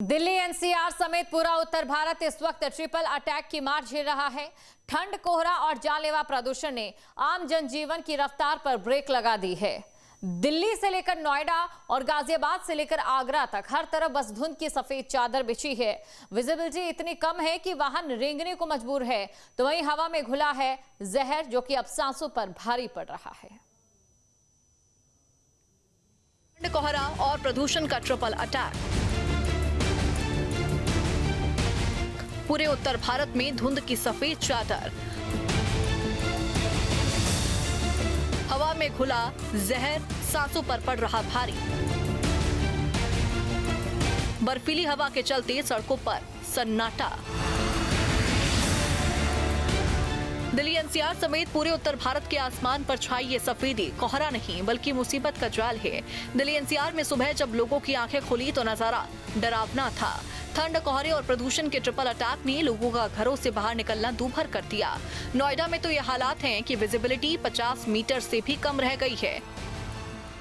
Delhi NCR समेत पूरा उत्तर भारत इस वक्त ट्रिपल अटैक की मार झेल रहा है। ठंड, कोहरा और जानलेवा प्रदूषण ने आम जनजीवन की रफ्तार पर ब्रेक लगा दी है। दिल्ली से लेकर नोएडा और गाजियाबाद से लेकर आगरा तक हर तरफ बस धुंध की सफेद चादर बिछी है। विजिबिलिटी इतनी कम है कि वाहन रेंगने को मजबूर है, तो वहीं हवा में घुला है जहर, जो कि अब सांसों पर भारी पड़ रहा है। ठंड, कोहरा और प्रदूषण का ट्रिपल अटैक। पूरे उत्तर भारत में धुंध की सफेद चादर, हवा में घुला जहर, सांसों पर पड़ रहा भारी। बर्फीली हवा के चलते सड़कों पर सन्नाटा। दिल्ली एनसीआर समेत पूरे उत्तर भारत के आसमान पर छाई ये सफेदी कोहरा नहीं बल्कि मुसीबत का जाल है। दिल्ली एनसीआर में सुबह जब लोगों की आंखें खुली तो नजारा डरावना था। ठंड, कोहरे और प्रदूषण के ट्रिपल अटैक ने लोगों का घरों से बाहर निकलना दूभर कर दिया। नोएडा में तो ये हालात हैं कि विजिबिलिटी 50 मीटर से भी कम रह गई है।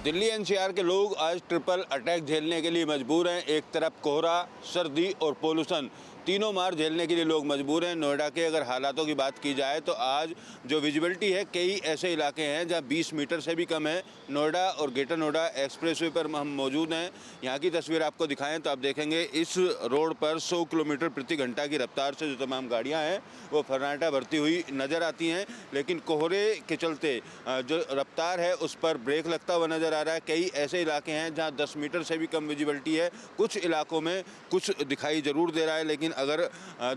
दिल्ली एनसीआर के लोग आज ट्रिपल अटैक झेलने के लिए मजबूर हैं। एक तरफ कोहरा, सर्दी और पोल्यूशन, तीनों मार झेलने के लिए लोग मजबूर हैं। नोएडा के अगर हालातों की बात की जाए तो आज जो विजिबिलिटी है, कई ऐसे इलाके हैं जहां 20 मीटर से भी कम है। नोएडा और ग्रेटर नोएडा एक्सप्रेसवे पर हम मौजूद हैं। यहाँ की तस्वीर आपको दिखाएं तो आप देखेंगे इस रोड पर 100 किलोमीटर प्रति घंटा की रफ्तार से जो तमाम गाड़ियाँ हैं वो फर्राटा भरती हुई नज़र आती हैं। लेकिन कोहरे के चलते जो रफ्तार है उस पर ब्रेक लगता हुआ नज़र आ रहा है। कई ऐसे इलाके हैं जहाँ 10 मीटर से भी कम विजिबिलिटी है। कुछ इलाकों में कुछ दिखाई ज़रूर दे रहा है, लेकिन अगर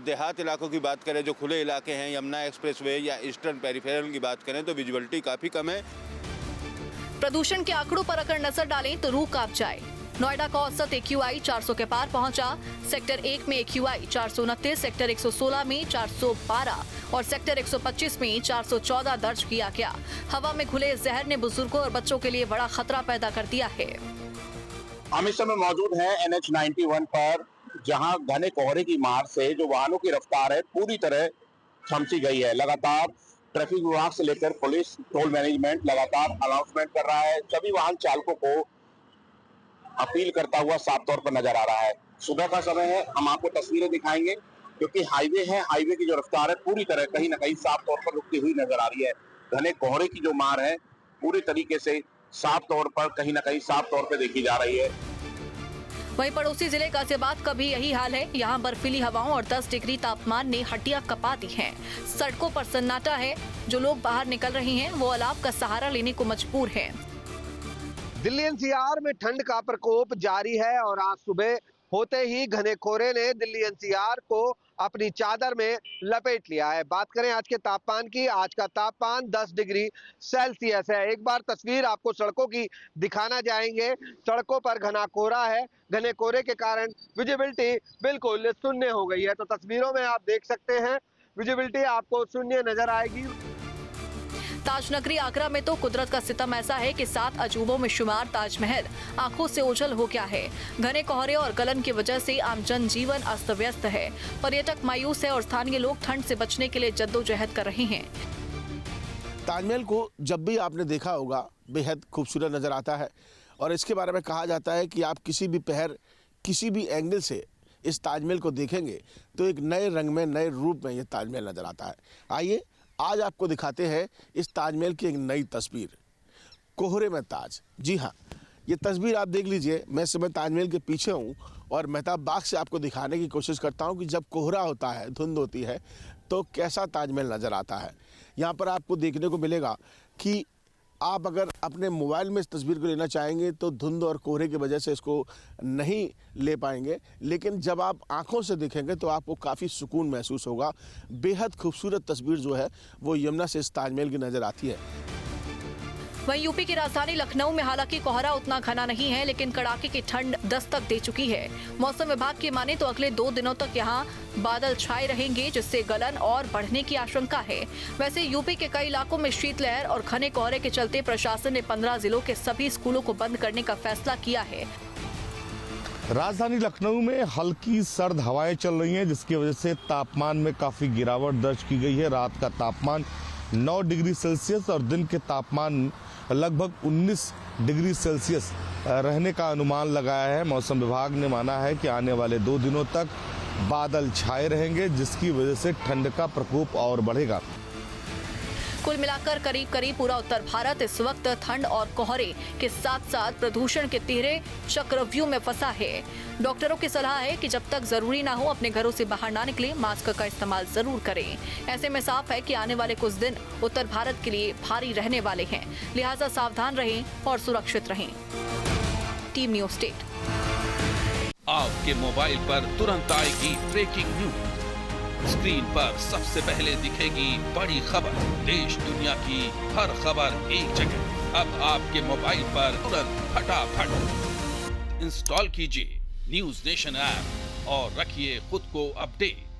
देहात इलाकों की बात करें, जो खुले इलाके हैं, यमुना एक्सप्रेसवे या ईस्टर्न पेरिफेरल की बात करें तो विजिबिलिटी काफ़ी कम है। प्रदूषण के आंकड़ों पर अगर नजर डालें तो रूह कांप जाए। नोएडा का औसत AQI 400 के पार पहुंचा। सेक्टर 1 में AQI 429, सेक्टर 116 में 412 और सेक्टर 125 में 414 दर्ज किया गया। हवा में घुले जहर ने बुजुर्गों और बच्चों के लिए बड़ा खतरा पैदा कर दिया है। हम इस समय मौजूद हैं NH91 पर, जहां घने कोहरे की मार से जो वाहनों की रफ्तार है पूरी तरह थमसी गई है। लगातार ट्रैफिक विभाग से लेकर पुलिस, टोल मैनेजमेंट लगातार अनाउंसमेंट कर रहा है। सभी वाहन चालकों को अपील करता हुआ साफ तौर पर नजर आ रहा है। सुबह का समय है, हम आपको तस्वीरें दिखाएंगे क्योंकि हाईवे है, हाईवे की जो रफ्तार है पूरी तरह कहीं ना कहीं साफ तौर पर रुकती हुई नजर आ रही है। घने कोहरे की जो मार है पूरी तरीके से साफ तौर पर कहीं ना कहीं साफ तौर पर देखी जा रही है। वहीं पड़ोसी जिले गाजियाबाद का भी यही हाल है। यहाँ बर्फीली हवाओं और 10 डिग्री तापमान ने हड्डियां कपा दी हैं। सड़कों पर सन्नाटा है। जो लोग बाहर निकल रहे हैं वो अलाव का सहारा लेने को मजबूर हैं। दिल्ली एनसीआर में ठंड का प्रकोप जारी है और आज सुबह होते ही घने कोहरे ने दिल्ली एनसीआर को अपनी चादर में लपेट लिया है। बात करें आज के तापमान की, आज का तापमान 10 डिग्री सेल्सियस है। एक बार तस्वीर आपको सड़कों की दिखाना चाहेंगे। सड़कों पर घना कोहरा है। घने कोहरे के कारण विजिबिलिटी बिल्कुल शून्य हो गई है। तो तस्वीरों में आप देख सकते हैं विजिबिलिटी आपको शून्य नजर आएगी। ताजनगरी आगरा में तो कुदरत का सितम ऐसा है कि 7 अजूबों में शुमार ताजमहल आंखों से ओझल हो गया है। घने कोहरे और गलन की वजह से आम जनजीवन अस्त व्यस्त है। पर्यटक मायूस है और स्थानीय लोग ठंड से बचने के लिए जद्दोजहद कर रहे हैं। ताजमहल को जब भी आपने देखा होगा बेहद खूबसूरत नज़र आता है और इसके बारे में कहा जाता है कि आप किसी भी पहर, किसी भी एंगल से इस ताजमहल को देखेंगे तो एक नए रंग में, नए रूप में ये ताजमहल नज़र आता है। आइए आज आपको दिखाते हैं इस ताजमहल की एक नई तस्वीर, कोहरे में ताज। जी हाँ, ये तस्वीर आप देख लीजिए। मैं इस समय ताजमहल के पीछे हूँ और मेहताब बाग से आपको दिखाने की कोशिश करता हूँ कि जब कोहरा होता है, धुंध होती है, तो कैसा ताजमहल नज़र आता है। यहाँ पर आपको देखने को मिलेगा कि आप अगर अपने मोबाइल में इस तस्वीर को लेना चाहेंगे तो धुंध और कोहरे की वजह से इसको नहीं ले पाएंगे, लेकिन जब आप आंखों से देखेंगे तो आपको काफ़ी सुकून महसूस होगा। बेहद खूबसूरत तस्वीर जो है वो यमुना से इस ताजमहल की नज़र आती है। वहीं यूपी की राजधानी लखनऊ में हालांकि कोहरा उतना घना नहीं है, लेकिन कड़ाके की ठंड दस्तक दे चुकी है। मौसम विभाग की माने तो अगले 2 दिनों तक यहाँ बादल छाए रहेंगे, जिससे गलन और बढ़ने की आशंका है। वैसे यूपी के कई इलाकों में शीतलहर और घने कोहरे के चलते प्रशासन ने 15 जिलों के सभी स्कूलों को बंद करने का फैसला किया है। राजधानी लखनऊ में हल्की सर्द हवाएं चल रही हैं, जिसकी वजह से तापमान में काफ़ी गिरावट दर्ज की गई है। रात का तापमान 9 डिग्री सेल्सियस और दिन के तापमान लगभग 19 डिग्री सेल्सियस रहने का अनुमान लगाया है। मौसम विभाग ने माना है कि आने वाले 2 दिनों तक बादल छाए रहेंगे, जिसकी वजह से ठंड का प्रकोप और बढ़ेगा। कुल मिलाकर करीब करीब पूरा उत्तर भारत इस वक्त ठंड और कोहरे के साथ साथ प्रदूषण के तिहरे चक्रव्यूह में फंसा है। डॉक्टरों की सलाह है कि जब तक जरूरी ना हो अपने घरों से बाहर ना निकलें, मास्क का इस्तेमाल जरूर करें। ऐसे में साफ है कि आने वाले कुछ दिन उत्तर भारत के लिए भारी रहने वाले हैं, लिहाजा सावधान रहें और सुरक्षित रहें। Team news state. आपके मोबाइल पर तुरंत आएगी ब्रेकिंग न्यूज। स्क्रीन पर सबसे पहले दिखेगी बड़ी खबर। देश दुनिया की हर खबर एक जगह। अब आपके मोबाइल पर तुरंत फटाफट इंस्टॉल कीजिए न्यूज़ नेशन ऐप और रखिए खुद को अपडेट।